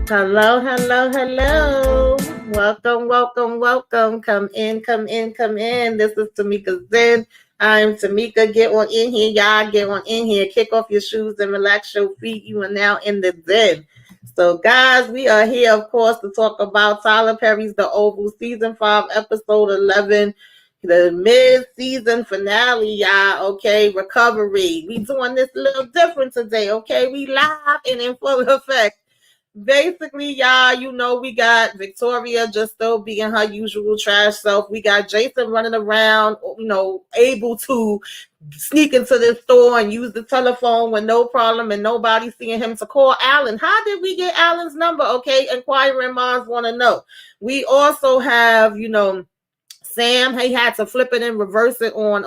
Hello, hello, hello. Welcome, welcome, welcome. Come in, come in, come in. This is Tamika Zen. I'm Tamika. Get on in here, y'all. Get on in here. Kick off your shoes and relax your feet. You are now in the Zen. So, guys, we are here, of course, to talk about Tyler Perry's The Oval, Season 5, Episode 11, the mid-season finale, y'all. Okay, recovery. We doing this a little different today, okay? We live and in full effect. Basically, y'all, we got Victoria just still being her usual trash self. We got Jason running around, able to sneak into the store and use the telephone with no problem and nobody seeing him to call Alan. How did we get Alan's number? Okay, inquiring minds want to know. We also have, Sam, he had to flip it and reverse it on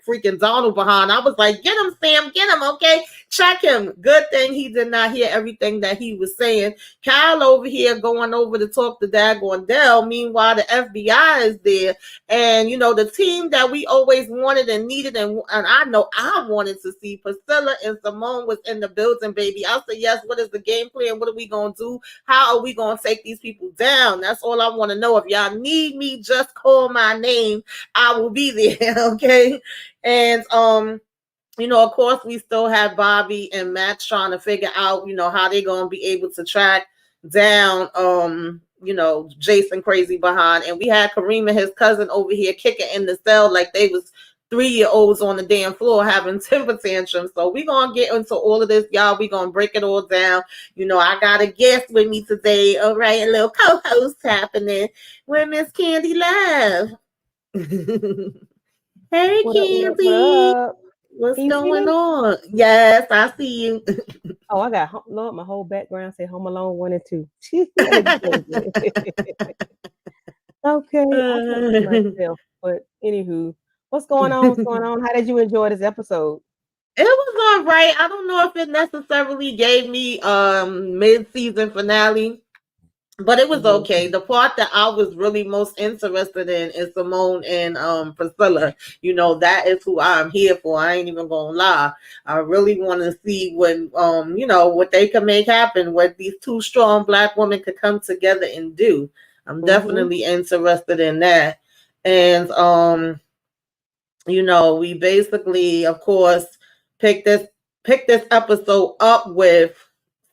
freaking Donald behind. I was like, get him, Sam, get him, okay? Check him. Good thing he did not hear everything that he was saying. Kyle over here going over to talk to Dagon Dell. Meanwhile, the FBI is there. And, the team that we always wanted and needed, and I know I wanted to see, Priscilla and Simone was in the building, baby. I said, yes, what is the game plan? What are we going to do? How are we going to take these people down? That's all I want to know. If y'all need me, just call my name. I will be there, okay? And, of course, we still have Bobby and Max trying to figure out, how they're going to be able to track down, Jason crazy behind. And we had Kareem and his cousin over here kicking in the cell like they was 3-year-olds on the damn floor having temper tantrums. So we're going to get into all of this, y'all. We're going to break it all down. I got a guest with me today. All right, a little co-host happening with Miss Candy Love. Hey, What up, Candy. what up? What's Can you see going me? on? Yes, I see you. Oh, I got Lord, my whole background say Home Alone 1 and 2. I need to change it. Okay, I can't see myself. But anywho, what's going on? What's going on? How did you enjoy this episode? It was all right. I don't know if it necessarily gave me mid-season finale, but it was Mm-hmm. okay. The part that I was really most interested in is Simone and Priscilla. That is who I'm here for. I ain't even gonna lie. I really want to see when what they can make happen, what these two strong black women could come together and do. I'm Mm-hmm. definitely interested in that. And we basically, of course, picked this picked this episode up with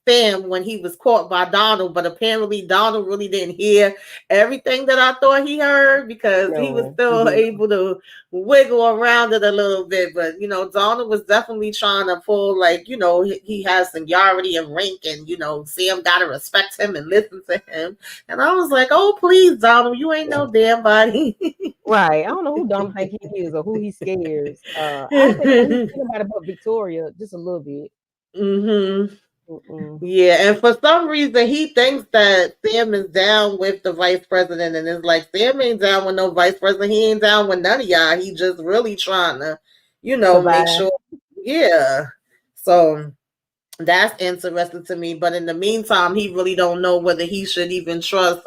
Sam when he was caught by Donald, but apparently Donald really didn't hear everything that I thought he heard because he was No, he still didn't. able to wiggle around it a little bit. But Donald was definitely trying to pull like, he has seniority and rank, and Sam gotta respect him and listen to him. And I was like, oh please, Donald, you ain't no damn body. Right. I don't know who Donald think he is or who he scares. I don't think he's scared about it but Victoria just a little bit. hmm Mm-mm. Yeah, and for some reason he thinks that Sam is down with the vice president, and it's like Sam ain't down with no vice president. He ain't down with none of y'all. He just really trying to, make Survive. sure. Yeah. So that's interesting to me. But in the meantime, he really don't know whether he should even trust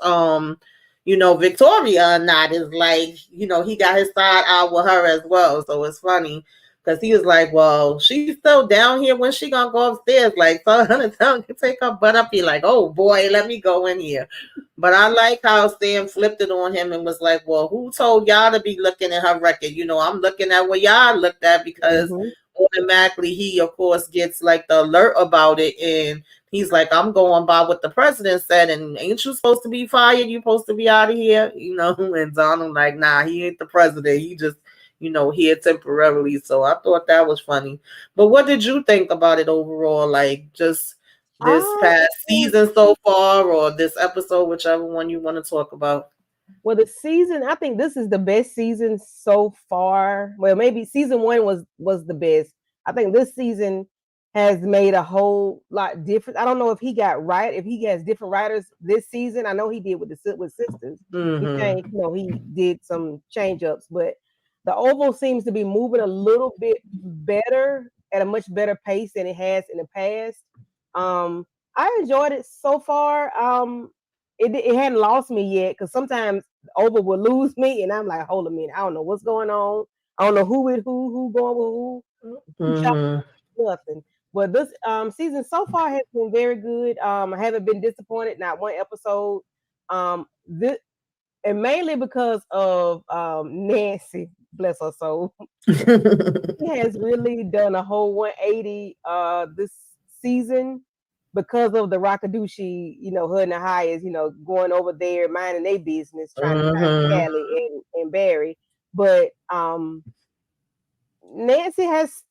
Victoria or not. Is like, he got his side out with her as well. So it's funny. Because he was like, well, she's still down here. When she gonna go upstairs? Like, so tell her take her butt up here. Like, oh boy, let me go in here. But I like how Sam flipped it on him and was like, well, who told y'all to be looking at her record? I'm looking at what y'all looked at because Mm-hmm. automatically he of course gets like the alert about it, and he's like, I'm going by what the president said, and ain't you supposed to be fired? You supposed to be out of here, and Donald like, nah, he ain't the president, he just here temporarily. So I thought that was funny. But what did you think about it overall, like just this I past season so far, or this episode, whichever one you want to talk about? Well, the season, I think this is the best season so far. Well, maybe season one was the best. I think this season has made a whole lot different. I don't know if he has different writers this season. I know he did with with sisters. He changed, Mm-hmm. he did some change ups, but the Oval seems to be moving a little bit better at a much better pace than it has in the past. Um, I enjoyed it so far. It hadn't lost me yet because sometimes Over will lose me, and I'm like, hold a minute, I don't know what's going on. I don't know who with who going with who shot Mm-hmm. nothing. But this season so far has been very good. I haven't been disappointed, not one episode. This and mainly because of Nancy, bless her soul. She has really done a whole 180 this season because of the Rakadushi, her and the Hyas, going over there, minding their business, trying to find Mhm. Callie and Barry. But Nancy has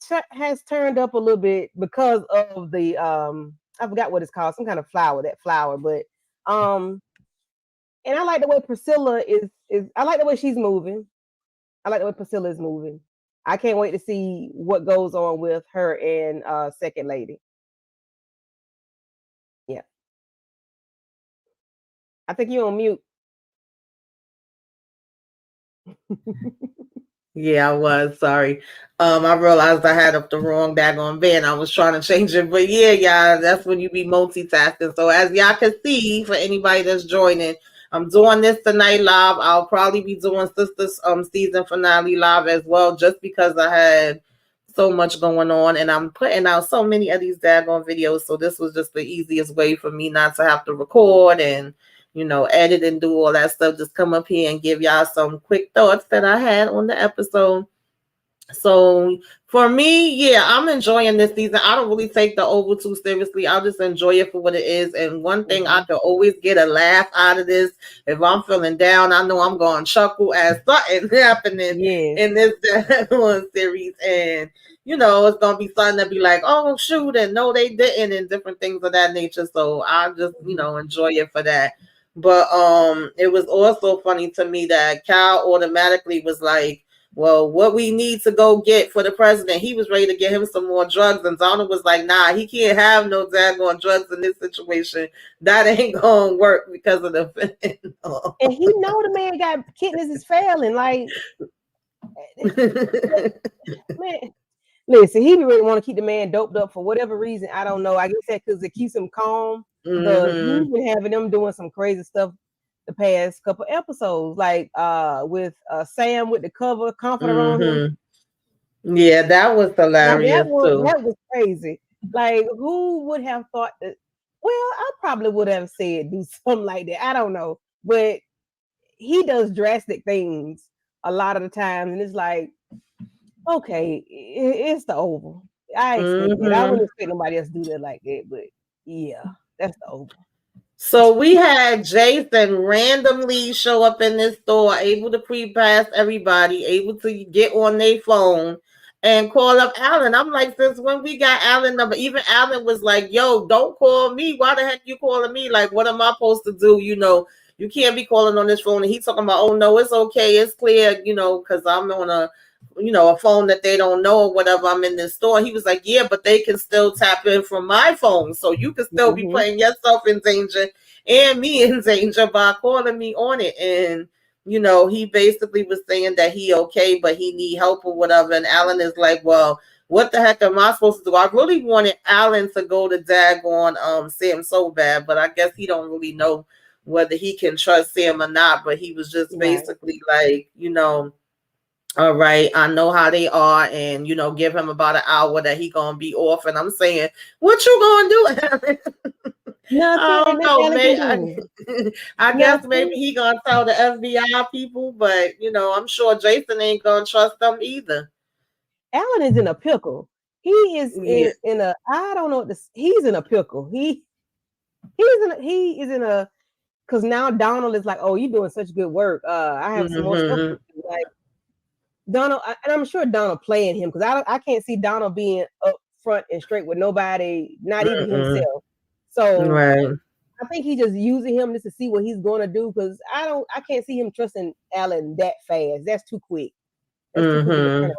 turned up a little bit because of the I forgot what it's called, some kind of flower, that flower. But and I like the way Priscilla is I like the way she's moving. I like the way Priscilla is moving. I can't wait to see what goes on with her and Second Lady. Yeah. I think you're on mute. Yeah, I was sorry. I realized I had up the wrong daggone band. I was trying to change it, but yeah, that's when you be multitasking. So as y'all can see, for anybody that's joining, I'm doing this tonight live. I'll probably be doing Sisters season finale live as well, just because I had so much going on, and I'm putting out so many of these daggone videos. So this was just the easiest way for me not to have to record and edit and do all that stuff. Just come up here and give y'all some quick thoughts that I had on the episode. So for me, yeah, I'm enjoying this season. I don't really take the Oval too seriously. I'll just enjoy it for what it is. And one thing I can always get a laugh out of this. If I'm feeling down, I know I'm going to chuckle at something happening in this one series. And it's gonna be something to be like, oh shoot, and no, they didn't, and different things of that nature. So I just, enjoy it for that. But it was also funny to me that Cal automatically was like, well, what we need to go get for the president, he was ready to get him some more drugs. And Donald was like, nah, he can't have no daggone drugs in this situation. That ain't going to work because of the fentanyl. And he know the man got kidneys is failing. Like, man, listen, he really want to keep the man doped up for whatever reason. I don't know. I guess that because it keeps him calm. He's been having them doing some crazy stuff the past couple episodes, like with Sam with the comforter on him. Yeah, that was hilarious too. That was crazy. Like, who would have thought that? Well, I probably would have said do something like that. I don't know, but he does drastic things a lot of the times, and it's like, okay, it's the Oval. I expect it. I wouldn't expect nobody else to do that like that, but yeah, that's the Oval. So we had Jason randomly show up in this store, able to pre-pass everybody, able to get on their phone and call up Alan. I'm like, since when we got Alan number? Even Alan was like, yo, don't call me. Why the heck you calling me? Like, what am I supposed to do? You can't be calling on this phone. And he talking about, oh no, it's okay, it's clear, because I'm on a phone that they don't know or whatever. I'm in this store. He was like, yeah, but they can still tap in from my phone. So you can still be putting yourself in danger and me in danger by calling me on it. And, he basically was saying that he okay, but he need help or whatever. And Alan is like, well, what the heck am I supposed to do? I really wanted Alan to go to daggone Sam so bad, but I guess he don't really know whether he can trust Sam or not. But he was just basically like, all right, I know how they are, and give him about an hour that he gonna be off. And I'm saying, what you gonna do, Alan? Nothing. I don't know, man. I guess maybe he gonna tell the FBI people, but I'm sure Jason ain't gonna trust them either. Alan is in a pickle. He is in a I don't know what this. He's in a pickle. He is in a because now Donald is like, oh, you're doing such good work. I have some more stuff. Like Donald, and I'm sure Donald playing him because I can't see Donald being up front and straight with nobody, not even himself. So I think he's just using him just to see what he's going to do because I can't see him trusting Alan that fast. That's too quick. That's too quick to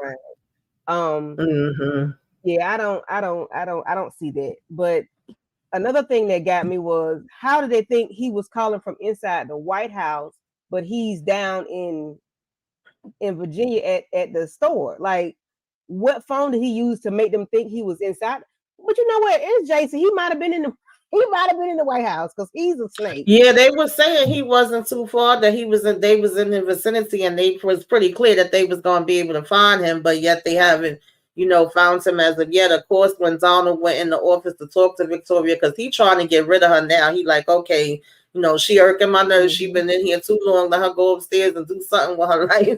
turn around. Yeah, I don't see that. But another thing that got me was how did they think he was calling from inside the White House, but he's down in Virginia at the store? Like, what phone did he use to make them think he was inside? But you know what? It's Jason. He might have been in the White House because he's a snake. Yeah, they were saying he wasn't too far, that they was in the vicinity, and they was pretty clear that they was gonna be able to find him, but yet they haven't, found him as of yet. Of course, when Donald went in the office to talk to Victoria, because he trying to get rid of her now. He like, okay, she irking my nerves. She been in here too long. Let her go upstairs and do something with her life.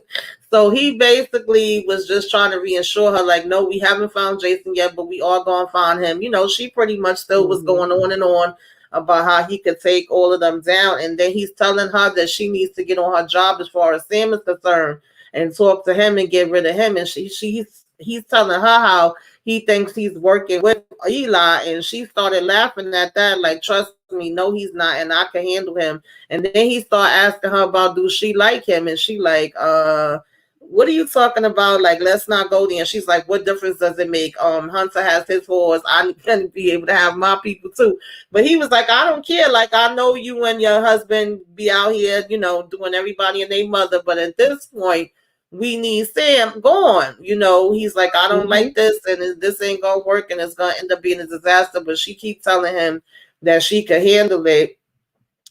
So he basically was just trying to reassure her, like, no, we haven't found Jason yet, but we are going to find him. She pretty much still was going on and on about how he could take all of them down. And then he's telling her that she needs to get on her job as far as Sam is concerned and talk to him and get rid of him. And he's telling her how he thinks he's working with Eli, and she started laughing at that, like, trust me, no, he's not, and I can handle him. And then he started asking her about, do she like him? And she like, what are you talking about? Like, let's not go there. And she's like, what difference does it make? Hunter has his horse. I can be able to have my people too. But he was like, I don't care. Like, I know you and your husband be out here, doing everybody and their mother. But at this point, we need Sam gone. He's like, I don't like this, and this ain't gonna work, and it's gonna end up being a disaster. But she keeps telling him that she could handle it.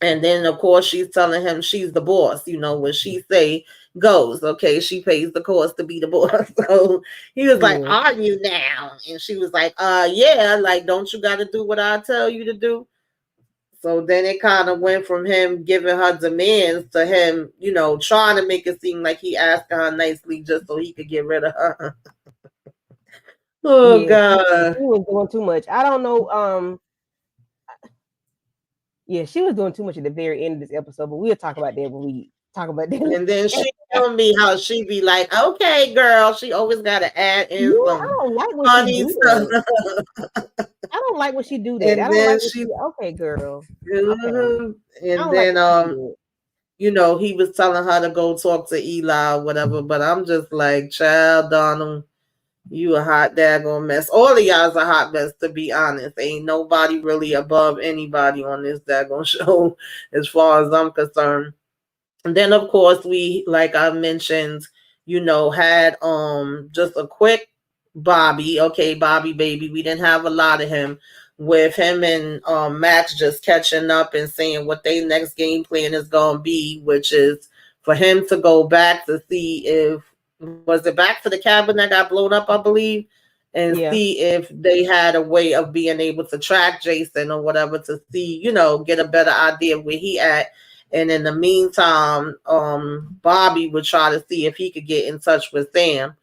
And then, of course, she's telling him she's the boss. What she say goes. Okay, she pays the cost to be the boss. So he was like, are you now? And she was like, yeah. Like, don't you got to do what I tell you to do? So then it kind of went from him giving her demands to him, trying to make it seem like he asked her nicely just so he could get rid of her. Oh, God. She was doing too much. I don't know. Yeah, she was doing too much at the very end of this episode, but we'll talk about that when we talk about that. And then she told me how she be like, okay, girl. She always got to add in some I don't like when funny she do stuff. that. I don't like when she do that. And I don't like when she, okay, girl. And then he was telling her to go talk to Eli or whatever, but I'm just like, child, Donald, you a hot daggone mess. All of y'all's a hot mess, to be honest. Ain't nobody really above anybody on this daggone show, as far as I'm concerned. And then, of course, we, like I mentioned, had just a quick Bobby. Okay, Bobby baby. We didn't have a lot of him, with him and Max just catching up and saying what their next game plan is going to be, which is for him to go back to see if, was it back to the cabin that got blown up, I believe, and see if they had a way of being able to track Jason or whatever, to see, get a better idea of where he at. And in the meantime, Bobby would try to see if he could get in touch with Sam.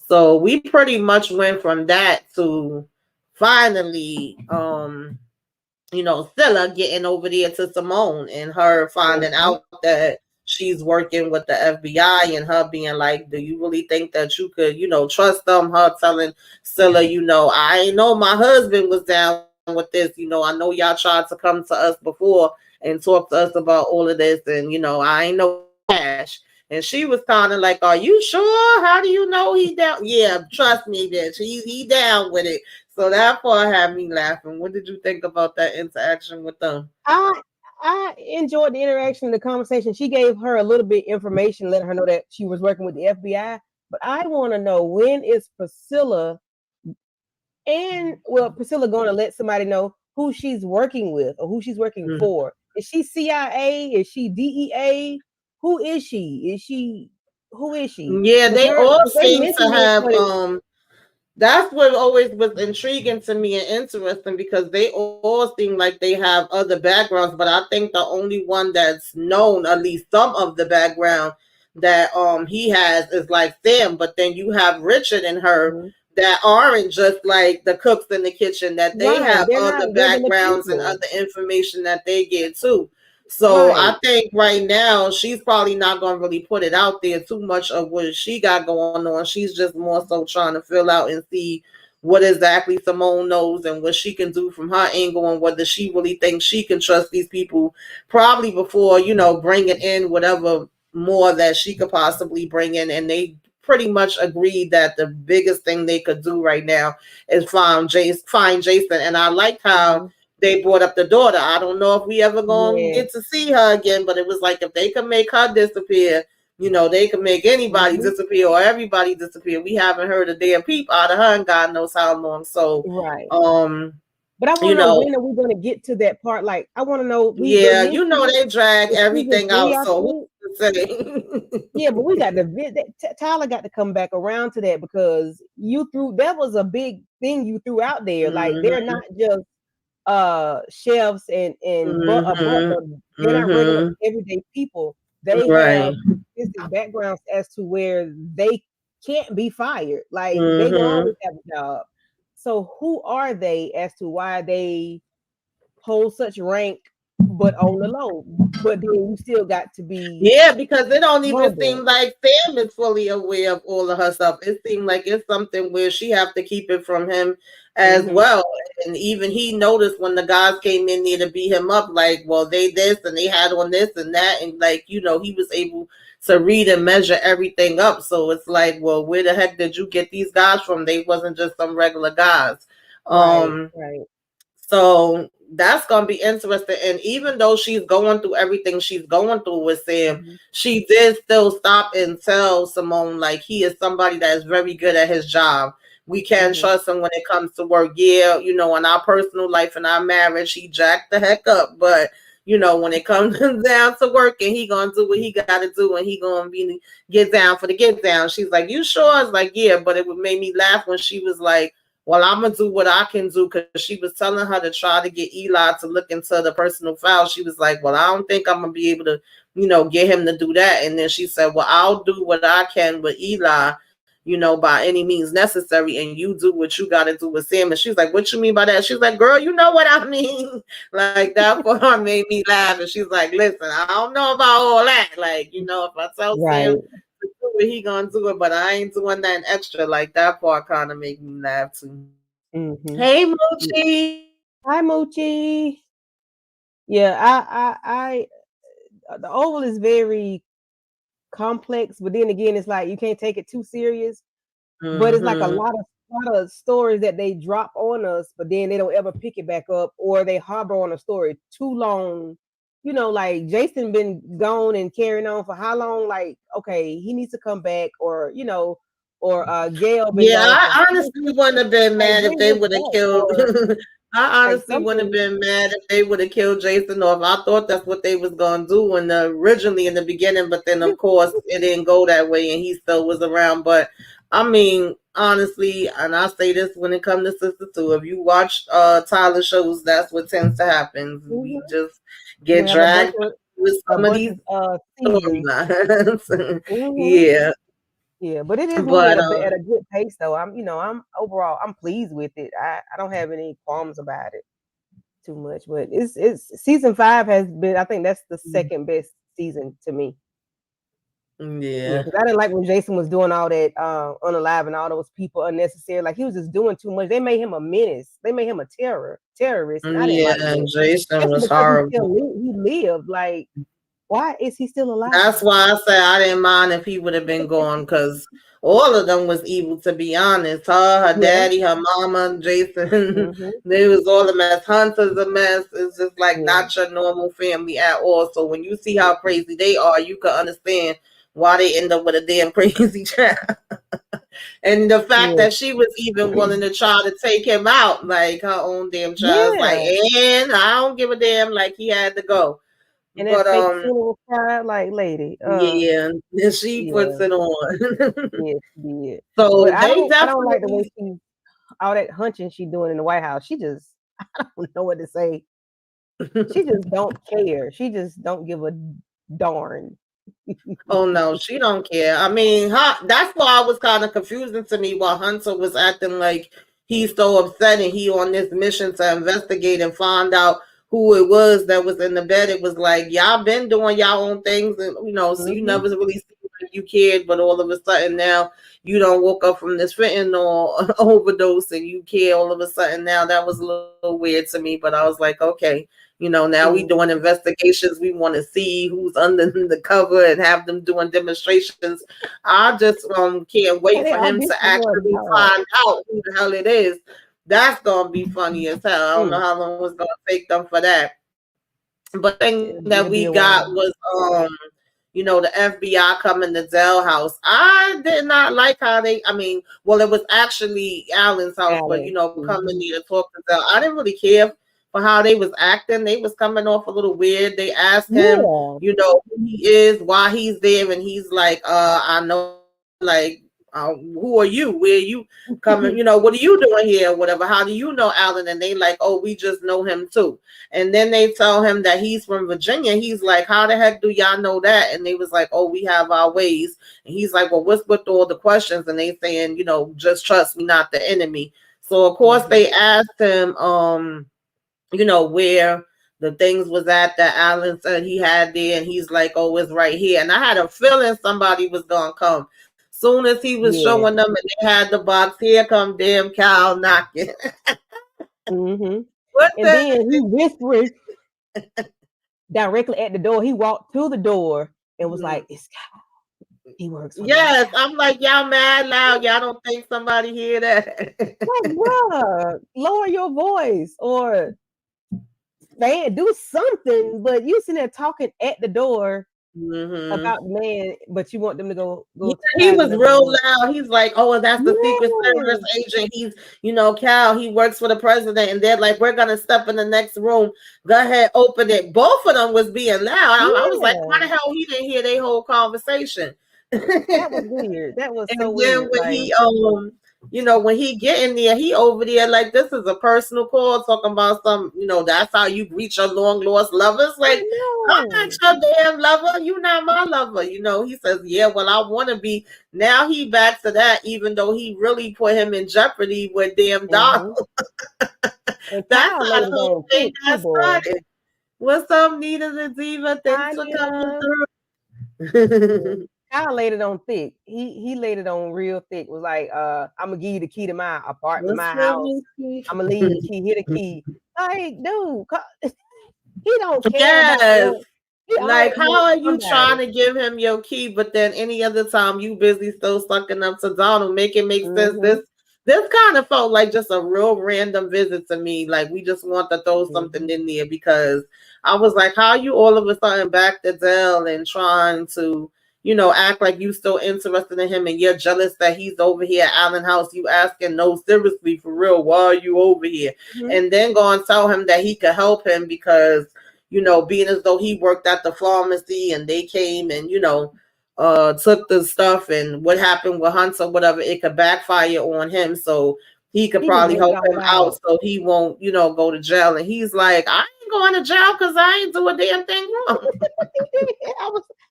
So we pretty much went from that to finally, Scylla getting over there to Simone and her finding out that she's working with the FBI, and her being like, do you really think that you could, trust them? Her telling Scylla, I ain't know my husband was down with this. I know y'all tried to come to us before and talk to us about all of this, and I ain't know cash. And she was kind of like, are you sure? How do you know he down? Yeah, trust me, bitch. He down with it. So that part had me laughing. What did you think about that interaction with them? I enjoyed the interaction, the conversation. She gave her a little bit information, letting her know that she was working with the FBI. But I want to know, when is Priscilla Priscilla going to let somebody know who she's working with or who she's working for? Is she CIA? Is she DEA? Who is she? Who is she? Yeah, they all seem to have that's what always was intriguing to me and interesting, because they all seem like they have other backgrounds, but I think the only one that's known, at least some of the background that he has, is like Sam. But then you have Richard and her that aren't just like the cooks in the kitchen, that they have other backgrounds and other information that they get too. So I think right now she's probably not going to really put it out there too much of what she got going on. She's just more so trying to fill out and see what exactly Simone knows and what she can do from her angle, and whether she really thinks she can trust these people, probably before, bringing in whatever more that she could possibly bring in. And they pretty much agreed that the biggest thing they could do right now is find Jason. And I liked how they brought up the daughter. I don't know if we ever gonna get to see her again, but it was like, if they could make her disappear, they could make anybody disappear or everybody disappear. We haven't heard a damn peep out of her in God knows how long. So but I want to know, when are we going to get to that part? Like, I want to know. They drag everything out. So who's say. Yeah, but we got to Tyler got to come back around to that because you threw that was a big thing you threw out there. Like they're Mhm. not just chefs and a Mhm. butler. They're not regular Mhm. everyday people. They Right. have specific backgrounds as to where they can't be fired. Like they will Mhm. always have a job. So who are they as to why they hold such rank but on the low? But then you still got to be Yeah, because it don't even seem humble. like Sam is fully aware of all of her stuff. It seemed like it's something where she have to keep it from him as Hmm. well. And even he noticed when the guys came in there to beat him up, like, well, they this and they had on this and that, and like, he was able to read and measure everything up. So it's like, well, where the heck did you get these guys from? They wasn't just some regular guys. Right, Um, right. so that's gonna be interesting. And even though she's going through everything she's going through with Sam, Hmm. she did still stop and tell Simone like he is somebody that is very good at his job. We can Hmm. trust him when it comes to work. Yeah, in our personal life and our marriage, he jacked the heck up. But when it comes down to work and he gonna do what he gotta do and he gonna be get down for the get down. She's like, you sure? I was like, yeah, but it would make me laugh when she was like, well, I'm gonna do what I can do because she was telling her to try to get Eli to look into the personal file. She was like, well, I don't think I'm gonna be able to, get him to do that. And then she said, well, I'll do what I can with Eli, by any means necessary, and you do what you got to do with Sam. And she's like, what you mean by that? She's like, girl, you know what I mean. Like that for her made me laugh. And she's like, listen, I don't know about all that. Like, if I tell Sam Right. to do it, he gonna do it, but I ain't doing that extra. Like that part kind of make me laugh too. Hmm. Hey, Moochie. Hi, Mochi. Yeah, the oval is very complex, but then again, it's like you can't take it too serious. But it's like a Mm-hmm. lot of stories that they drop on us, but then they don't ever pick it back up, or they harbor on a story too long. Like Jason been gone and carrying on for how long? Like, okay, he needs to come back, or or Gail been Yeah, gone for I how long? honestly wouldn't have been Like mad if bring they this would have back, killed. or I like honestly wouldn't have something. been mad if they would have killed Jason, or if I thought that's what they was gonna do originally in the beginning. But then, of course, it didn't go that way, and he still was around. But I mean, honestly, and I say this when it comes to Sister Two, if you watch Tyler shows, that's what tends to happen. Mhm. We just We get have dragged with a some of bunch these of seasons. storylines. Hmm. Yeah, Yeah, but it is moving but at a good pace though. I'm overall I'm pleased with it. I don't have any qualms about it too much. But it's season 5 has been, I think that's the second best season to me. Yeah, yeah. because I didn't like when Jason was doing all that unalive and all those people unnecessary. Like he was just doing too much. They made him a menace. They made him a terrorist, and I didn't like Yeah, that. Jason Especially was because horrible. he lived. Like, why is he still That's alive? why I say I didn't mind if he would have been gone because all of them was evil, to be honest. Her Yeah. daddy, her mama, Jason, Hmm. they was all a mess. Hunter's a mess. It's just like Yeah. not your normal family at all. So when you see how crazy they are, you can understand why they end up with a damn crazy child. And the fact Yeah. that she was even willing to try to take him out, like her own damn child, it's like, Yeah. and I don't give a damn, like he had to go. And that But fake funeral cry, like, lady, yeah, and she puts yeah, it on. yeah, she did. But So they I don't like the way definitely she all that hunching she doing in the White House. She just I don't know what to say. She just don't care. She just don't give a darn. Oh no, she don't care. I mean, that's why it was kind of confusing to me why Hunter was acting like he's so upset and he on this mission to investigate and find out who it was that was in the bed. It was like y'all been doing y'all own things, and so you Hmm. never really seemed like you cared, but all of a sudden now you don't woke up from this fentanyl overdose and you care all of a sudden now. That was a little weird to me, but I was like, okay. Now we doing Hmm. investigations. We want to see who's under the cover and have them doing demonstrations. I just can't And wait they for him auditioned to for a actually job. find out who the hell it is. That's gonna be funny as hell. I don't know Mm. how long it's gonna take them for that. But the thing that we It'll be a got while. was the FBI coming to Dell house. I did not like how I mean, well, it was actually Alan's house, but Alan. coming here to talk to Dell. I didn't really care for how they was acting. They was coming off a little weird. They asked him, Yeah. who he is, why he's there, and he's like, I know you, like, who are you? Where you coming? What are you doing here? Whatever. How do you know Alan? And they like, oh, we just know him too. And then they tell him that he's from Virginia. He's like, how the heck do y'all know that? And they was like, oh, we have our ways. And he's like, well, what's with all the questions? And they saying, just trust me, not the enemy. So of course they asked him, where the things was at that Alan said he had there, and he's like, oh, it's right here. And I had a feeling somebody was gonna come. Soon as he was Yeah. showing them and they had the box, here come damn Cal knocking. What And the then he whispered directly at the door. He walked to the door and was like, "It's Kyle. He works for Yes, me." I'm like, y'all mad loud. Y'all don't think somebody hear that? Like, bruh, lower your voice or man, do something. But you sitting there talking at the door about the man, but you want them to go Yeah, to he was the real door. loud. He's like, oh, and that's the Secret Service Yes. agent. He's, Cal, he works for the president. And they're like, we're going to step in the next room. Go ahead, open it. Both of them was being loud. I was like, how the Yeah. hell he didn't hear their whole conversation? That was weird. That was so And then weird. when Like, when he get in there, he over there like this is a personal call talking about some, that's how you greet your long lost lovers. I Like, I'm not know. your damn lover. You not my lover. He says, yeah, well, I want to be. Now he back to that, even though he really put him in jeopardy with damn Donald. hmm And That's Kyle how laid the it whole on thing thick too, got boy. started. What's up, Nita the Diva? Thanks Hi, for coming Nita. Yeah. through. Kyle laid it on thick. He laid it on real thick. Was like, I'm gonna give you the key to my apartment, What's my up, house. Miss I'm gonna leave the key. Here the key. Like, dude, he don't care about Yes. what he Like, always how wants are you somebody. trying to give him your key, but then any other time you busy still sucking up to Donald? Make it make sense. Mm-hmm. This kind of felt like just a real random visit to me. Like we just want to throw something Mm-hmm. in there because I was like, how you all of a sudden back to Dell and trying to, act like you still interested in him and you're jealous that he's over here at Allen House. You asking, no, seriously, for real, why are you over here? Mm-hmm. And then go and tell him that he could help him because being as though he worked at the pharmacy and they came and, took the stuff and what happened with Hunter, whatever, it could backfire on him. So he could He just probably laid it help all him out out. so he won't, go to jail. And he's like, I ain't going to jail because I ain't do a damn thing wrong.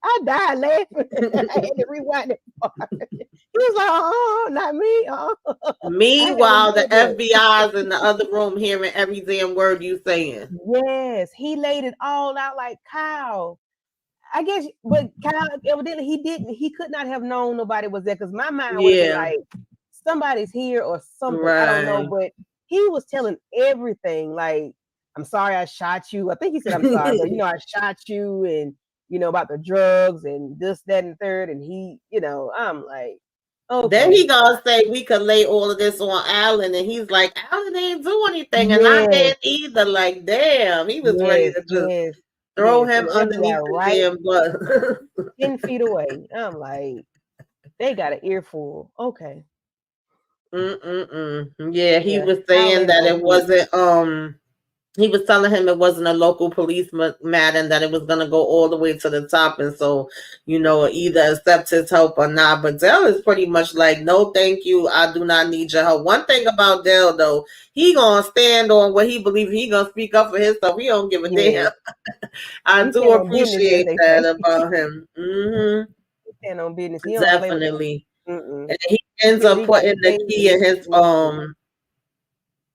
I died laughing. I had to rewind it. He was like, "Oh, not me." I had to Meanwhile, the do that. FBI's in the other room hearing every damn word you saying. Yes, he laid it all out like Kyle. I guess, but Kyle evidently he didn't. He could not have known nobody was there because my mind would have been Yeah, like, somebody's here or something. I don't know, right. but he was telling everything. Like, I'm sorry I shot you. I think he said I'm sorry, but I shot you, and about the drugs and this, that, and third. And I'm like, Then okay, he gonna say we could lay all of this on Alan, and he's like, Alan didn't do anything, and I yes, didn't either. Like, damn, he was ready yes, to just yes, throw yes, and him the FBI underneath the right damn bus. 10 feet away. I'm like, they got an earful. Okay, Yeah, he yeah, was Kyle saying laid it that on it thick. wasn't. He was telling him it wasn't a local police matter and that it was going to go all the way to the top. And so, either accept his help or not. But Dell is pretty much like, no, thank you. I do not need your help. One thing about Dell, though, he going to stand on what he believes. He going to speak up for himself. He don't give a damn. Yes, I he do stand on business, as appreciate they that say. about him. He stand on business. He don't play with that. Definitely. Mm-mm. And he ends Said up he got putting the paid. key in his Mm-mm.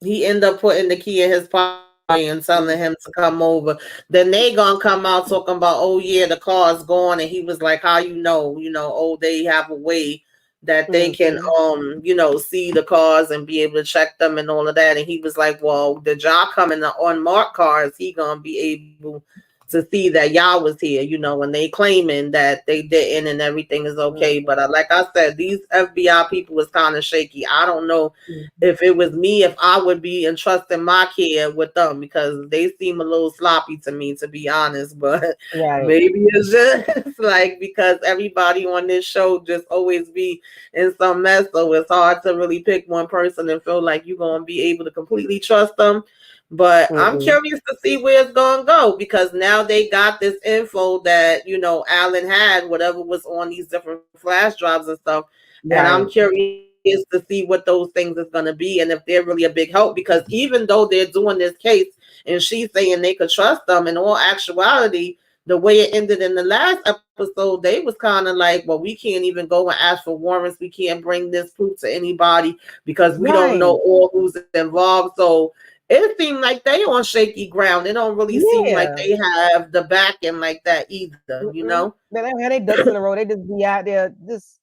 he ended up putting the key in his pocket and telling him to come over. Then they gonna come out talking about, oh yeah, the car's gone, and he was like, how oh, they have a way that they can Mm-hmm. see the cars and be able to check them and all of that. And he was like, well, the job coming the unmarked cars, he gonna be able to see that y'all was here, and they claiming that they didn't and everything is okay. But Mm-hmm. like I said, these FBI people was kind of shaky. I don't know Mm-hmm. if it was me, if I would be entrusting my kid with them because they seem a little sloppy to me, to be honest. But Right. maybe it's just like because everybody on this show just always be in some mess, so it's hard to really pick one person and feel like you're gonna be able to completely trust them. But I'm Mm-mm. curious to see where it's gonna go because now they got this info that Alan had whatever was on these different flash drives and stuff, and I'm Right. curious to see what those things is gonna be and if they're really a big help because even though they're doing this case and she's saying they could trust them, in all actuality, the way it ended in the last episode, they was kind of like, well, we can't even go and ask for warrants. We can't bring this proof to anybody because we don't know Right. all who's involved. So it seemed like they on shaky ground. It don't really seem like Yeah. they have the backing like that either. Mm-mm. They don't have their ducks in a row. They just be out there just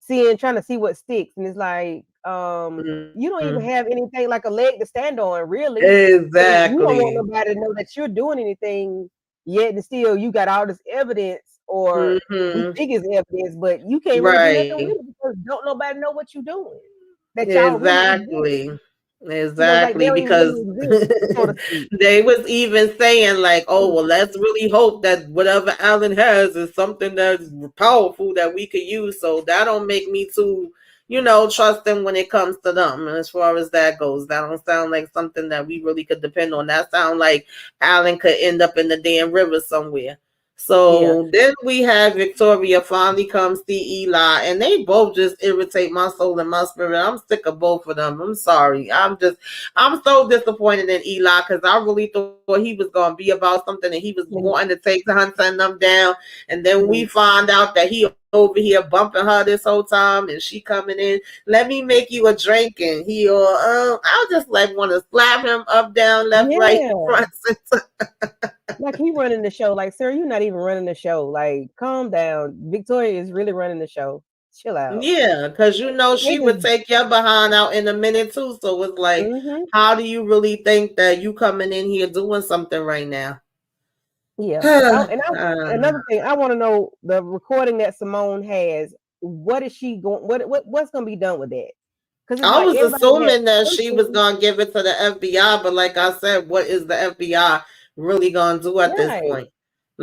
trying to see what sticks. And it's like, you don't Mm-hmm. even have anything like a leg to stand on, really. So you don't want Exactly. nobody to know that you're doing anything yet, and still you got all this evidence, or we Mm-hmm. think it's evidence, but you can't really do nothing Right. with it because don't nobody know what you're doing. That y'all really exist. Exactly. It's like they Exactly. don't even Because really exist, so to speak. they was even saying like, oh well, let's really hope that whatever Alan has is something that's powerful that we could use. So that don't make me too, trust them when it comes to them. And as far as that goes, that don't sound like something that we really could depend on. That sound like Alan could end up in the damn river somewhere. Yeah. So then we have Victoria finally come see Eli, and they both just irritate my soul and my spirit. I'm sick of both of them. I'm sorry. I'm so disappointed in Eli because I really thought he was going to be about something and he was wanting to take the Hunter and them down. And then we Mhm. find out that he over here bumping her this whole time and she coming in. Let me make you a drink. And I just like want to slap him up, down, left, right, Yeah. front, center. Like he running the show. Like, sir, you're not even running the show. Like, calm down. Victoria is really running the show. Chill out. Yeah, because They she would just take your behind out in a minute too. So it's like, hmm how do you really think that you coming in here doing something right now? yeah. uh, Another thing, I want to know the recording that Simone has. What is she going? What's going to be done with that? Because it's I like was everybody has assuming that she was something. gonna give it to the FBI, but like I said, what is the FBI really gonna do at this Right. point?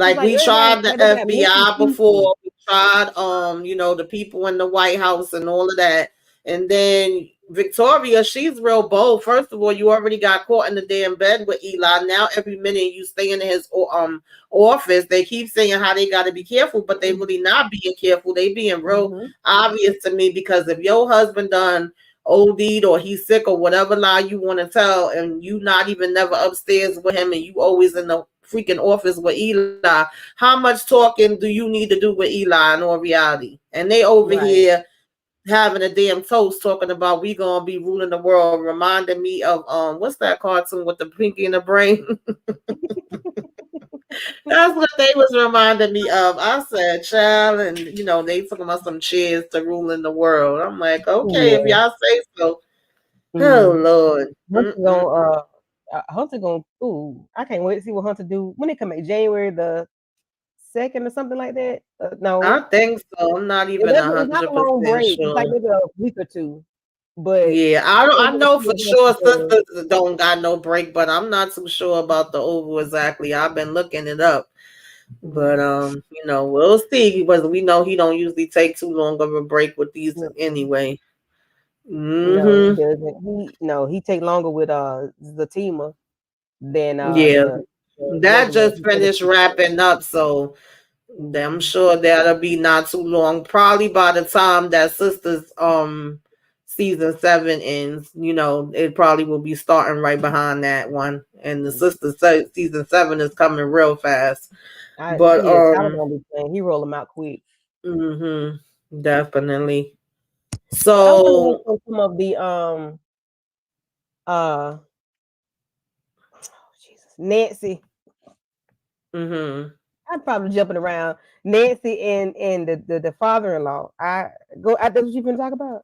It's Like like we everybody tried the like they got missing FBI pieces. before, we tried the people in the White House and all of that. And then Victoria, she's real bold. First of all, you already got caught in the damn bed with Eli. Now every minute you stay in his office, they keep saying how they gotta be careful, but they really not being careful. They being real Mm-hmm. obvious to me because if your husband done OD'd or he's sick or whatever lie you want to tell, and you not even never upstairs with him, and you always in the freaking office with Eli. How much talking do you need to do with Eli in all reality? And they over Right. here having a damn toast talking about we gonna be ruling the world, reminding me of what's that cartoon with the pinky in the brain? That's what they was reminding me of. I said, child, and they talking about some cheers to ruling the world. I'm like, okay, if Yeah. y'all say so. Oh Mm. Lord. Hunter gonna Hunter gonna ooh, I can't wait to see what Hunter do when it come out January the 2nd or something like that. I No, think so. I'm not even a it's not hundred a long percent break. It's like sure. maybe a week or two. But Yeah, I I don't. can't I wait to know see for what sure Hunter does. sisters don't got no break, but I'm not too sure about the oval exactly. I've been looking it up, but Mm. we'll see. Because we know he don't usually take too long of a break with these Mm-mm. anyway. No, he Hmm. doesn't. He take longer with Zatima than Yeah, the that regular just Victoria finished Secret. wrapping up, so I'm Mm-hmm. sure that'll be not too long. Probably by the time that Sisters season 7 ends, it probably will be starting right behind that one. And the season 7 is coming real fast. But Tyler gonna be playing. He roll them out quick. definitely. But I wonder what's So gonna come of the uh Jesus Nancy. mhm. I'm probably jumping around. Nancy and the father-in-law. That's what you've been talking about.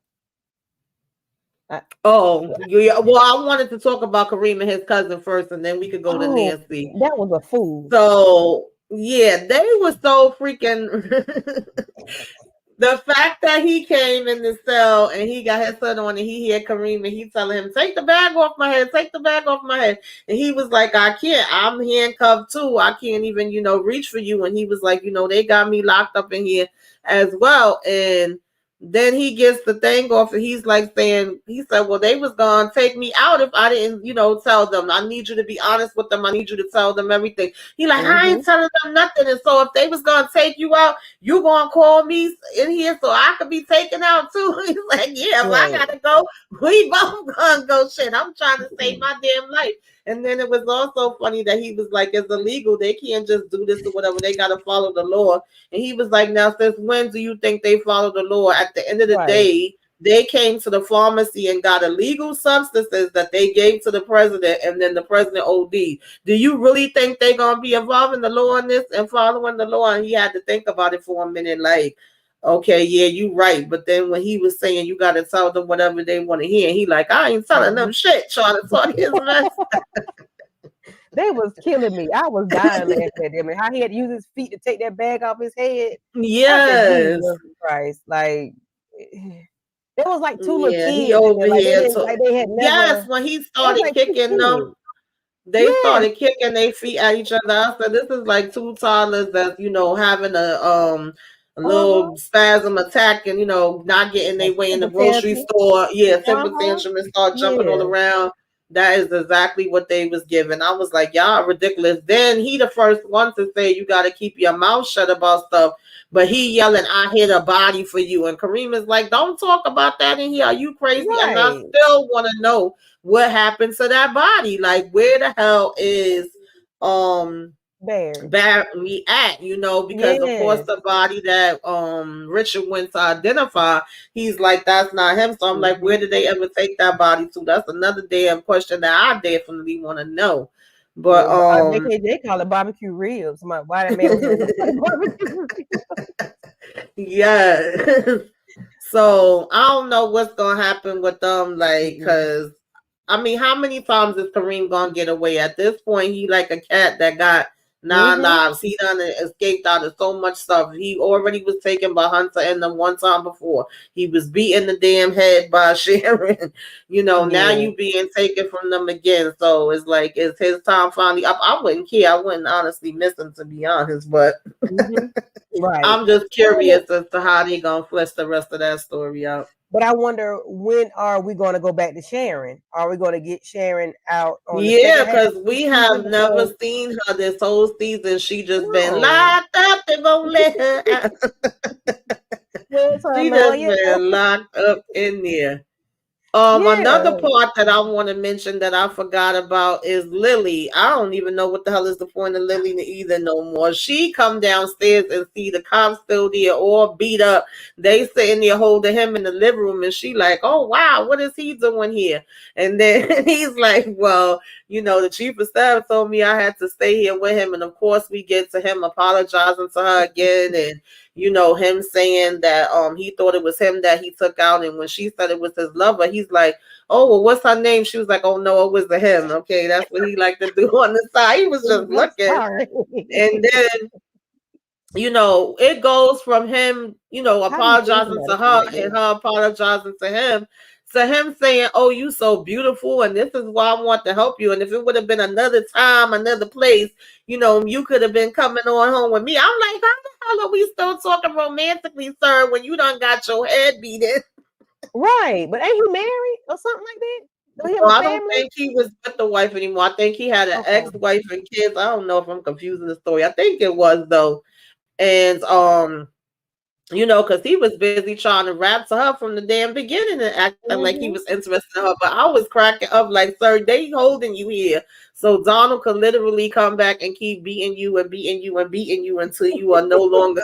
I, Oh, yeah. Well, I wanted to talk about Kareem and his cousin first, and then we could go to oh, Nancy. that was a fool. So yeah, they were so freaking. The fact that he came in the cell and he got his son on and he hear Kareem and he telling him, take the bag off my head, take the bag off my head. And he was like, I can't, I'm handcuffed too. I can't even, reach for you. And he was like, they got me locked up in here as well. And Then he gets the thing off, and he's like saying, he said, well, they was gonna take me out if I didn't, tell them. I need you to be honest with them. I need you to tell them everything. He like, I Mm-hmm. ain't telling them nothing. And so if they was gonna take you out, you gonna call me in here so I could be taken out too. He's like, yeah, if I Right. gotta go, we both gonna go. Shit, I'm trying to save my damn life. And then it was also funny that he was like, it's illegal. They can't just do this or whatever. They gotta follow the law. And he was like, now, since when do you think they follow the law? At the end of the Right. day, they came to the pharmacy and got illegal substances that they gave to the president, and then the president OD. Do you really think they're going to be involving the law in this and following the law? And he had to think about it for a minute, like, okay, yeah, you right. But then when he was saying you got to tell them whatever they want to hear, he like, I ain't telling them Mhm. shit, trying to talk his mess. They was killing me. I was dying laughing at them and how he had to use his feet to take that bag off his head. I said, Yes. Jesus Christ. Like there was like two little Yeah, he kids in there. over Like they here. didn't So, like they had yes, never when he it was started like two kicking them, kids. they Yes. started kicking their feet at each other. I said, this is like two toddlers that, having a Uh-huh. little spasm attack and, not getting Like their way in the temper grocery tantrum. store. Yeah, temper Uh-huh. tantrum and start jumping all Yeah. around. That is exactly what they was giving. I was like, y'all are ridiculous. Then he the first one to say you gotta keep your mouth shut about stuff. But he yelling, I hit a body for you. And Kareem is like, don't talk about that in here. Are you crazy? And I Right. still want to know what happened to that body. Like, where the hell is um Bears. Barry at? Because of course Yes. the body that Richard went to identify, he's like, that's not him. So I'm like, Mm-hmm. where did they ever take that body to? That's another damn question that I definitely want to know. But Yeah, but they call it barbecue ribs. Why that man was in a barbecue ribs. yeah. So I don't know what's gonna happen with them, like, Mm-mm. cause I mean, how many times is Kareem gonna get away? At this point, he like a cat that got nine Mm-hmm. lives. He done escaped out of so much stuff. He already was taken by Hunter and them one time before. He was beaten the damn head by Sharon. Now Yeah. you being taken from them again. So it's like, it's his time finally up. I wouldn't care. I wouldn't honestly miss him, to be honest, but Mm-hmm. Right. I'm just I wonder, curious as to how they gonna flesh the rest of that story out. but I wonder when are we going to go back to Sharon? Are we going to get Sharon out on the Yeah, second half because of this we season? have never Because seen her this whole season. She just been no, locked up. They won't let her out. where's her She just lawyer? been locked up in there. Another Yeah. part that I want to mention that I forgot about is Lily. I don't even know what the hell is the point of Lily either no more. She come downstairs and see the cops still there, all beat up. They sitting there holding him in the living room, and she like, oh wow, what is he doing here? And then he's like, well, the chief of staff told me I had to stay here with him, and of course we get to him apologizing to her again, and him saying that he thought it was him that he took out, and when she said it was his lover, he's like, oh well, what's her name? She was like, oh no, it was the him. Okay, that's what he liked to do on the side. He was just I'm looking. sorry. And then it goes from him, How do you feel apologizing somebody to feel her like and that? her apologizing to him saying, oh, you so beautiful, and this is why I want to help you. And if it would have been another time, another place, you could have been coming on home with me. I'm like, how the hell are we still talking romantically, sir, when you done got your head beaten? Right, but ain't he married or something like that? Do he have No, a I don't family? think he was with the wife anymore. I think he had an Okay. ex-wife and kids. I don't know if I'm confusing the story. I think it was though. And because he was busy trying to rap to her from the damn beginning and acting like he was Mm-hmm. interested in her. But I was cracking up like, sir, they holding you here. So Donald could literally come back and keep beating you and beating you and beating you until you are no longer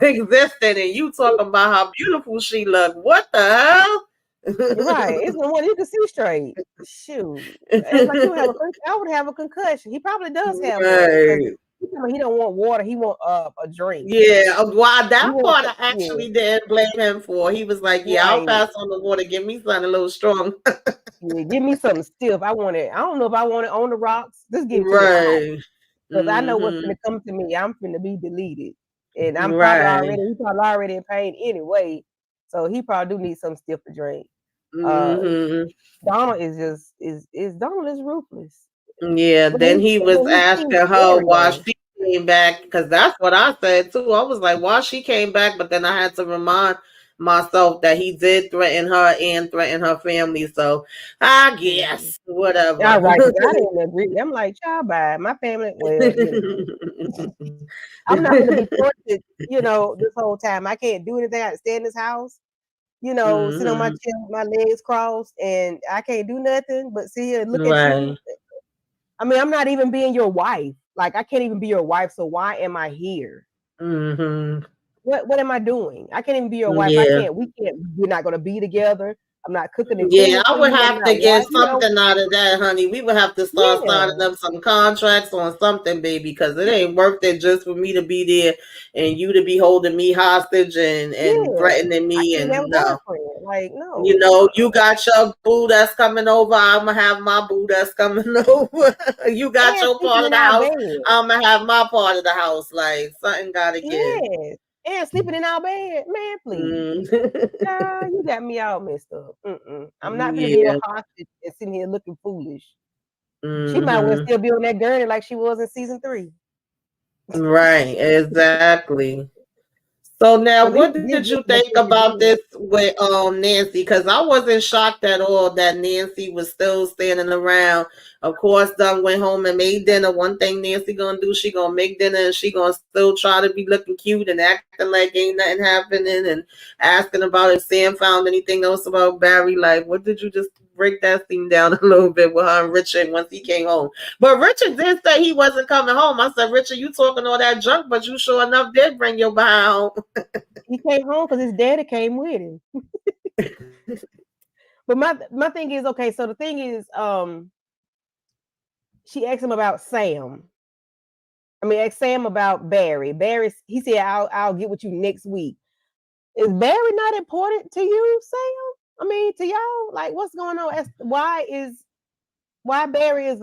existing. And you talking about how beautiful she looked. What the hell? Right. It's the one you can see straight. Shoot. It's like I would have a concussion. He probably does have one because Right. he don't want water. He want a drink. Yeah, why He that wants part I yeah, actually didn't blame him for. He was like, yeah, I'll right. pass on the water. Give me something a little strong. Yeah, give me something stiff. I want it. I don't know if I want it on the rocks. Just give it to me hot. Right. Because I know what's Mm-hmm. gonna come to me. I'm finna be deleted. And Right. he probably already in pain anyway. So he probably do need some stiff to drink. Uh Mm-hmm. Donald is just is Donald is ruthless. Yeah, then he was But he seems asking her scary why though. she came back, because that's what I said too. I was like, why she came back, but then I had to remind myself that he did threaten her and threaten her family. So I Mhm. guess whatever. All right, because I didn't agree. I'm like, child, bye. My family, well, I'm not going to be tortured, this whole time. I can't do anything. I got to stay in this house, sit on my Mhm. chair with my legs crossed, and I can't do nothing but sit here and look at you. Right. I mean, I'm not even being your wife. Like, I can't even be your wife. So why am I here? Mhm. What am I doing? I can't even be your wife. I Yeah. can't. We can't. We're not going to be together. I'm not cooking and Yeah, cleaning I for would you. I'm have to not get watching. something out of that, honey. We would have to start signing Yeah, up some contracts on something, baby, because it ain't worth it just for me to be there and you to be holding me hostage and yeah. threatening I me. can't have a And no, boyfriend. Like, no. you got your boo that's coming over. I'm gonna have my boo that's coming over. You got And your sleeping part of in the our house. bed. I'm gonna have my part of the house. Like something gotta give. Yes. And sleeping in our bed. Man, please. Mm. You got me all messed up. I'm not gonna be your Yeah. hostage and sitting here looking foolish. She might well Hmm. still be on that gurney like she was in season 3. Right. Exactly. So now, Because what these did you women are think pretty about good. this with Nancy? Because I wasn't shocked at all that Nancy was still standing around. Of course, Dunn went home and made dinner. One thing Nancy gonna do, she gonna make dinner and she gonna still try to be looking cute and acting like ain't nothing happening and asking about if Sam found anything else about Barry. Like, what did you just break that scene down a little bit with her and Richard once he came home? But Richard did say he wasn't coming home. I said, Richard, you talking all that junk, but you sure enough did bring your behind home. He came home because his daddy came with him. But my thing is, okay, so the thing is, she asked him about Sam. I mean, asked Sam about Barry. Barry, he said, I'll get with you next week. Is Barry not important to you, Sam? I mean, to y'all, like, what's going on? Why Barry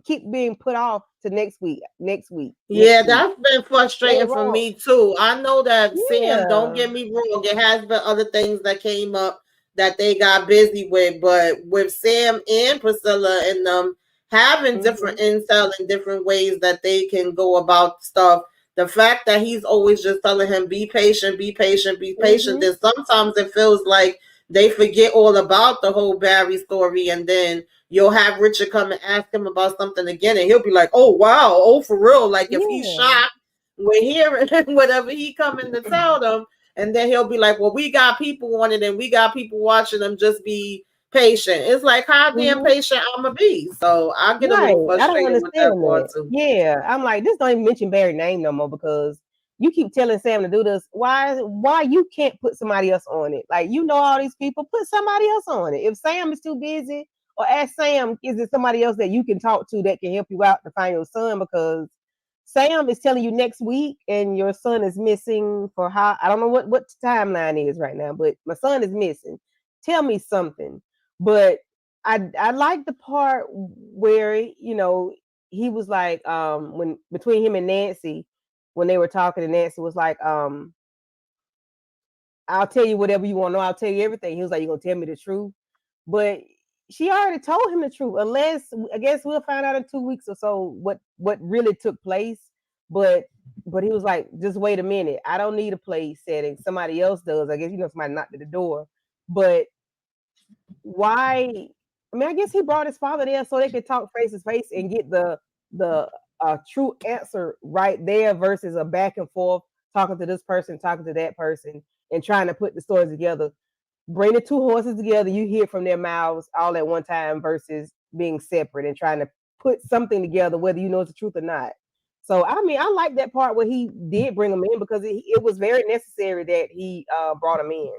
keep being put off to next week, next week, Yeah, next week? that's been What frustrating went for wrong? me too. I know that Sam, don't Yeah. get me wrong, it has been other things that came up that they got busy with, but with Sam and Priscilla and them having different Hmm. intel and different ways that they can go about stuff, the fact that he's always just telling him, be patient, be patient, be patient, Hmm. then sometimes it feels like they forget all about the whole Barry story and then you'll have Richard come and ask him about something again, and he'll be like, "Oh wow, oh for real." Like if he's Yeah. shocked with hearing whatever he coming to tell them, and then he'll be like, "Well, we got people on it, and we got people watching them. Just be patient." It's like how damn Hmm. patient I'ma be. So I get a Right. little I don't frustrated with that understand part that. too. Yeah. I'm like, this don't even mention Barry's name no more because you keep telling Sam to do this. Why you can't put somebody else on it? Like, all these people, put somebody else on it. If Sam is too busy, or ask Sam, is there somebody else that you can talk to that can help you out to find your son? Because Sam is telling you next week and your son is missing for how I don't know what timeline is right now, but my son is missing. Tell me something. But I like the part where he was like when between him and Nancy when they were talking and Nancy was like I'll tell you whatever you want to know. I'll tell you everything. He was like, you're gonna tell me the truth. But she already told him the truth. Unless I guess we'll find out in 2 weeks or so what really took place. But but he was like, just wait a minute. I don't need a place setting. Somebody else does. I guess somebody knocked at the door. But why? I mean, I guess he brought his father there so they could talk face to face and get the true answer right there versus a back and forth talking to this person, talking to that person, and trying to put the stories together. Bring the two horses together, you hear from their mouths all at one time versus being separate and trying to put something together, whether you know it's the truth or not. So I mean, I like that part where he did bring him in because it was very necessary that he brought him in,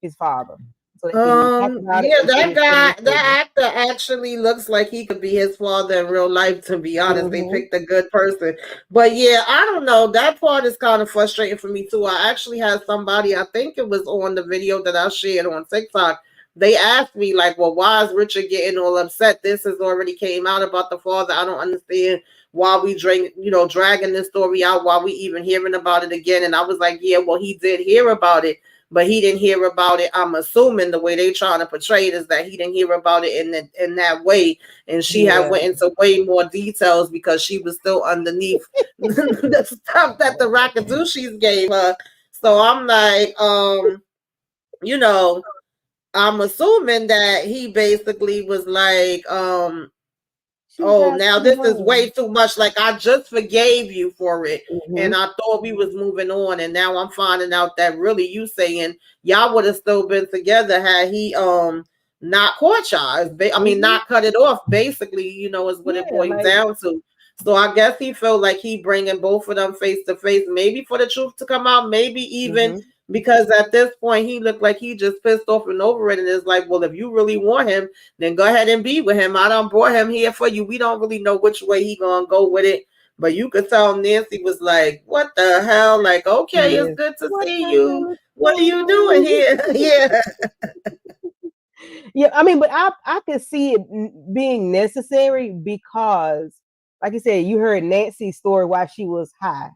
his father, so they can talk about it Yeah, and that put it guy, together. that actor actually looks like he could be his father in real life, to be honest. They Hmm. picked a good person. But yeah, I don't know. That part is kind of frustrating for me too. I actually had somebody, I think it was on the video that I shared on TikTok. They asked me, like, well, why is Richard getting all upset? This has already came out about the father. I don't understand why we dragging this story out, why we even hearing about it again. And I was like, yeah, well, he did hear about it, but he didn't hear about it. I'm assuming the way they trying to portray it is that he didn't hear about it in that way, and she had Yeah. went into way more details because she was still underneath the stuff that the Rakadushis gave her. So I'm like, you know, I'm assuming that he basically was like, She oh, got now too this is way much. too much. Like I just forgave you for it, Mm-hmm. and I thought we was moving on, and now I'm finding out that really you saying y'all would have still been together had he not caught y'all. I mean, Mm-hmm. not cut it off. Basically, is what it Yeah, boils like down to. So I guess he felt like he bringing both of them face to face, maybe for the truth to come out, maybe even mm-hmm. because at this point he looked like he just pissed off and over it, and it's like, well, if you really want him, then go ahead and be with him. I done brought him here for you. We don't really know which way he gonna go with it. But you could tell Nancy was like, what the hell? Like, okay, it's Yes. good to What see the you. hell is What are going you doing on? here? Yeah. Yeah, I mean, but I could see it being necessary because, like you said, you heard Nancy's story while she was high.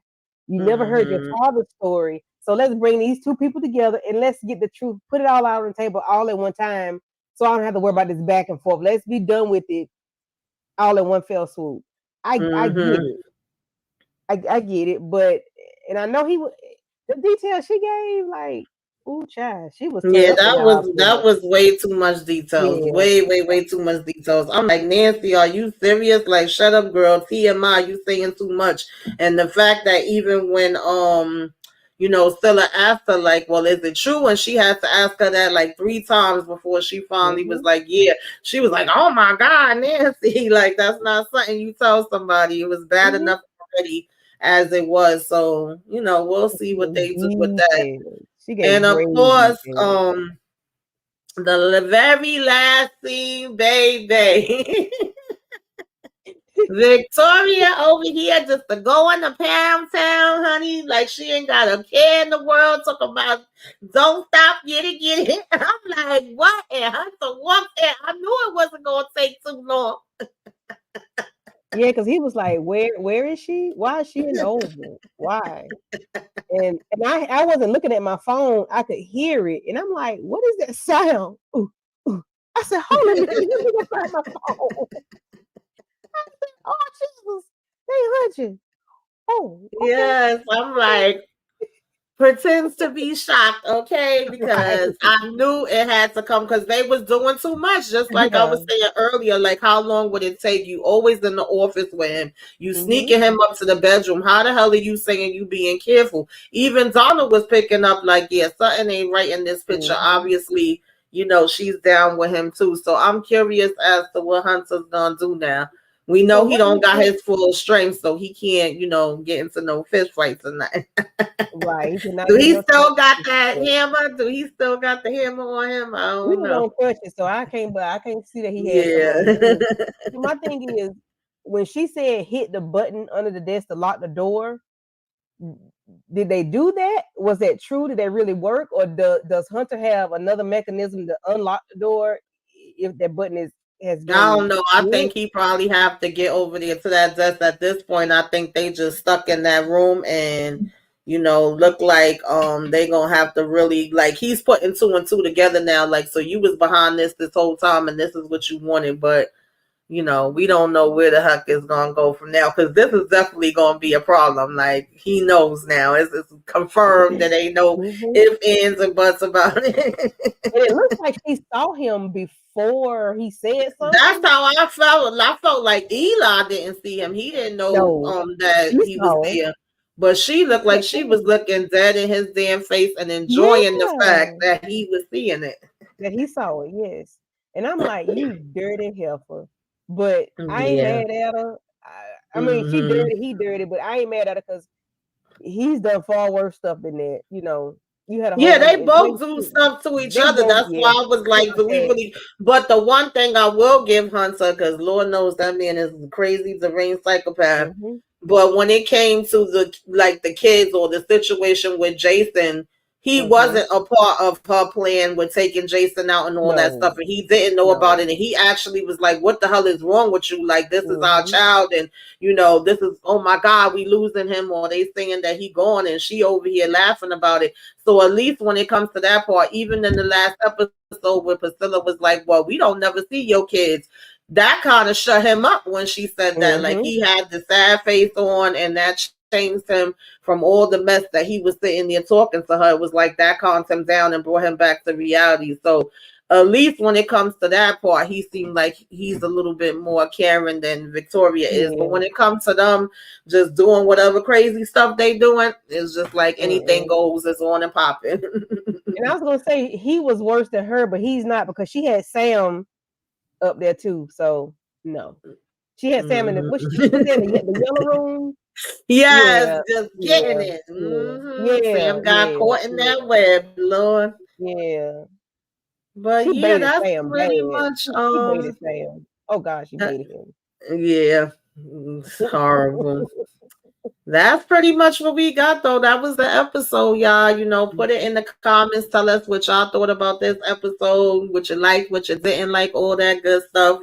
You never heard your Mm-hmm. father's story. So let's bring these two people together and let's get the truth, put it all out on the table all at one time. So I don't have to worry about this back and forth. Let's be done with it all in one fell swoop. I get Mm-hmm. it. I get it, but and I know the details she gave, like, ooh, child, she was turned Yeah, up in the that hospital. was way too much details. Yeah. Way too much details. I'm like, Nancy, are you serious? Like, shut up, girl. TMI, you saying too much. And the fact that even when Stella asked her, like, well, is it true? And she had to ask her that like 3 times before she finally was Mm-hmm. like, yeah. She was like, oh my God, Nancy, like that's not something you tell somebody. It was bad Mm-hmm. enough already as it was. So, we'll see what In they do with that. detail. She And gave of great course, detail. the very last scene, baby. Victoria over here just to go in the pound town, honey. Like she ain't got a care in the world. Talk about don't stop, get it. I'm like, what? And Hunter walked in. I knew it wasn't gonna take too long. Yeah, because he was like, "Where is she? Why is she in the Oval? Why?" And I wasn't looking at my phone. I could hear it, and I'm like, "What is that sound?" Ooh, ooh. I said, "Hold a minute, let me go find my phone." Oh Jesus, they hunching. Oh, okay, Yes, I'm like, pretends to be shocked, okay? right, Because I knew it had to come because they was doing too much. Just like I yeah, was saying earlier, like how long would it take you? Always in the office with him, you mm-hmm, sneaking him up to the bedroom. How the hell are you saying you being careful? Even Donna was picking up like, yeah, something ain't right in this picture. mm-hmm. Obviously, she's down with him too. So I'm curious as to what Hunter's gonna do now. We So know he what do don't you got think? his full strength, so he can't, get into no fist fights or nothing. Right, he did not Do get he no still got that touch. hammer? Do he still got the hammer on him? I We don't was know. on crutches, so I can't. But I can't see that he had some Yeah. on. But my thing is, when she said hit the button under the desk to lock the door, did they do that? Was that true? Did that really work, or does Hunter have another mechanism to unlock the door if that button has I don't been know. I hit? think he probably have to get over there to that desk at this point. I think they just stuck in that room and look like they gonna have to really like he's putting two and two together now. Like so you was behind this whole time and this is what you wanted, but we don't know where the heck it's gonna go from now because this is definitely gonna be a problem. Like he knows now. It's confirmed that ain't no Mhm. if, ands, and buts about it. And it looks like she saw him before he said That's something. how I felt. I felt like Eli didn't see him. He didn't know No, that she he was saw it. there. But she looked like Yeah, she was looking dead in his damn face and enjoying the fact yeah. that he was seeing it. That he saw it, yes. And I'm like, "You dirty heifer." But I ain't Yeah. mad at her. I mean, she Hmm. dirty, he dirty, but I ain't mad at her because he's done far worse stuff than that. You had a whole Yeah, bunch they of both do stuff to each they other. both, That's yeah. why I was That's like, what do I we said. really? But the one thing I will give Hunter, because Lord knows that man is a crazy, deranged psychopath. Mm-hmm. But when it came to the kids or the situation with Jason, he Mm-hmm. wasn't a part of her plan with taking Jason out and all that stuff, No, and he didn't know about no. it. And he actually was like, "What the hell is wrong with you? Like, this is our Mm-hmm. child, and this is oh my God, we losing him, or they saying that he gone, and she over here laughing about it." So at least when it comes to that part, even in the last episode where Priscilla was like, "Well, we don't never see your kids." that kind of shut him up when she said that. Like, Mm-hmm. he had the sad face on, and that changed him from all the mess that he was sitting there talking to her. It was like that calmed him down and brought him back to reality. So at least when it comes to that part, he seemed like he's a little bit more caring than Victoria is. But Yeah. when it comes to them just doing whatever crazy stuff they doing, it's just like anything Mm-mm. goes. It's on and popping. And I was gonna say he was worse than her, but he's not because she had Sam up there too. So no, she had Sam in the she was in the yellow room. Yes, Yeah, just getting yeah, it. yeah, Sam yeah, got yeah, caught in yeah, that web, Lord. yeah. But She yeah, baited that's Sam pretty bad. much She baited Sam. Oh gosh, she uh, baited him. yeah, it's horrible. That's pretty much what we got, though. That was the episode, y'all. Put it in the comments. Tell us what y'all thought about this episode, what you liked, what you didn't like, all that good stuff.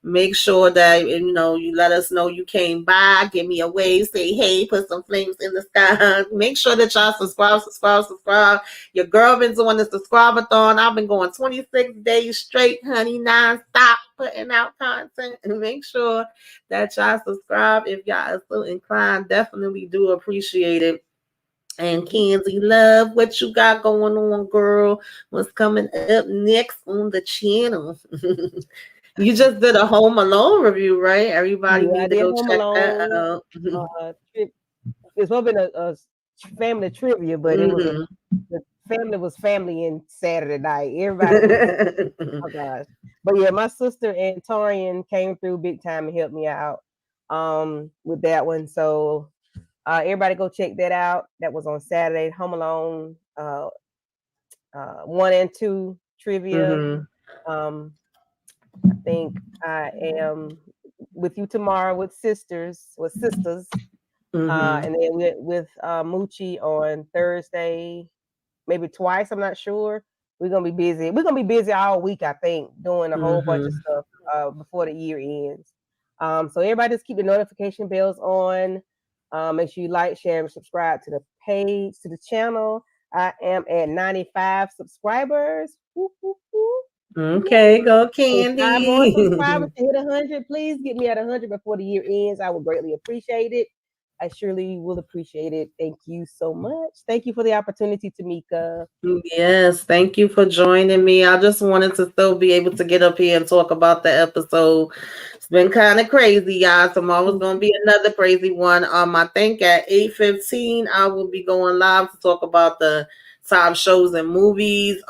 Make sure that you let us know you came by. Give me a wave. Say hey. Put some flames in the sky. Make sure that y'all subscribe. Your girl been doing the subscribe-a-thon. I've been going 26 days straight, honey, non-stop putting out content. And make sure that y'all subscribe if y'all are so inclined. Definitely do appreciate it. And Kenzie Love, what you got going on, girl? What's coming up next on the channel? You just did a Home Alone review, right? Everybody Yeah, I need to did go Home check that Alone. out. Trip. It's been a family trivia, but it was the family was family in Saturday night. Everybody was oh gosh. But yeah, my sister and Torian came through big time and helped me out with that one. So everybody go check that out. That was on Saturday. Home Alone 1 and 2 trivia. Mhm. Um, I think I am with you tomorrow with sisters. Mhm. And then with Moochie on Thursday, maybe twice. I'm not sure. We're gonna be busy. We're gonna be busy all week, I think, doing a whole bunch of Mhm. stuff before the year ends. So everybody just keep the notification bells on. Make sure you like, share, and subscribe to the page, to the channel. I am at 95 subscribers. Woo, woo, woo. Okay, go So 5 more Candy. subscribers to hit 100. Please get me at 100 before the year ends. I would greatly appreciate it. I surely will appreciate it. Thank you so much. Thank you for the opportunity, Tamika. Yes, thank you for joining me. I just wanted to still be able to get up here and talk about the episode. It's been kind of crazy, y'all. Tomorrow's gonna be another crazy one. I think at 8:15 I will be going live to talk about the top shows and movies.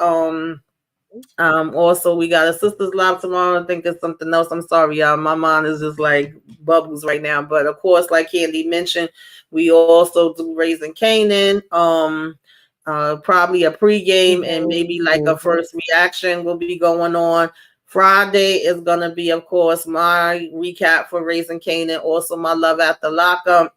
Also, we got a sisters live tomorrow. I think it's something else. I'm sorry, y'all. My mind is just like bubbles right now. But of course, like Candy mentioned, we also do Raising Canaan. Probably a pregame and maybe like a Mm-hmm. first reaction will be going on. Friday is gonna be, of course, my recap for Raising Canaan. Also, my Love After Lockup.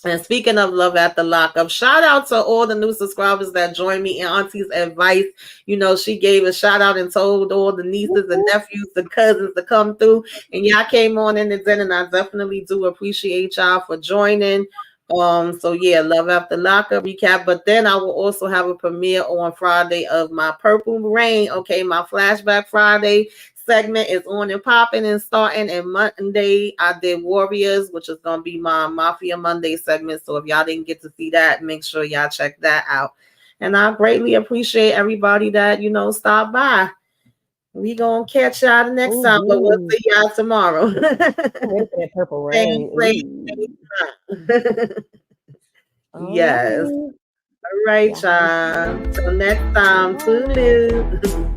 And speaking of Love at the Lockup, shout out to all the new subscribers that joined me in Auntie's advice. She gave a shout out and told all the nieces and nephews and cousins to come through. And y'all came on in the den, and I definitely do appreciate y'all for joining. So yeah, Love After Lockup recap. But then I will also have a premiere on Friday of my Purple Rain. Okay, my flashback Friday segment is on and popping and starting. And Monday, I did Warriors, which is going to be my Mafia Monday segment. So if y'all didn't get to see that, make sure y'all check that out. And I greatly appreciate everybody that, stopped by. We going to catch y'all the next time, but we'll Ooh, see y'all tomorrow. I'm ready for that purple Same rain. place, Ooh. same time. All Yes. right. All right, Y'all take y'all. care. Till next time. Bye. Toodaloo.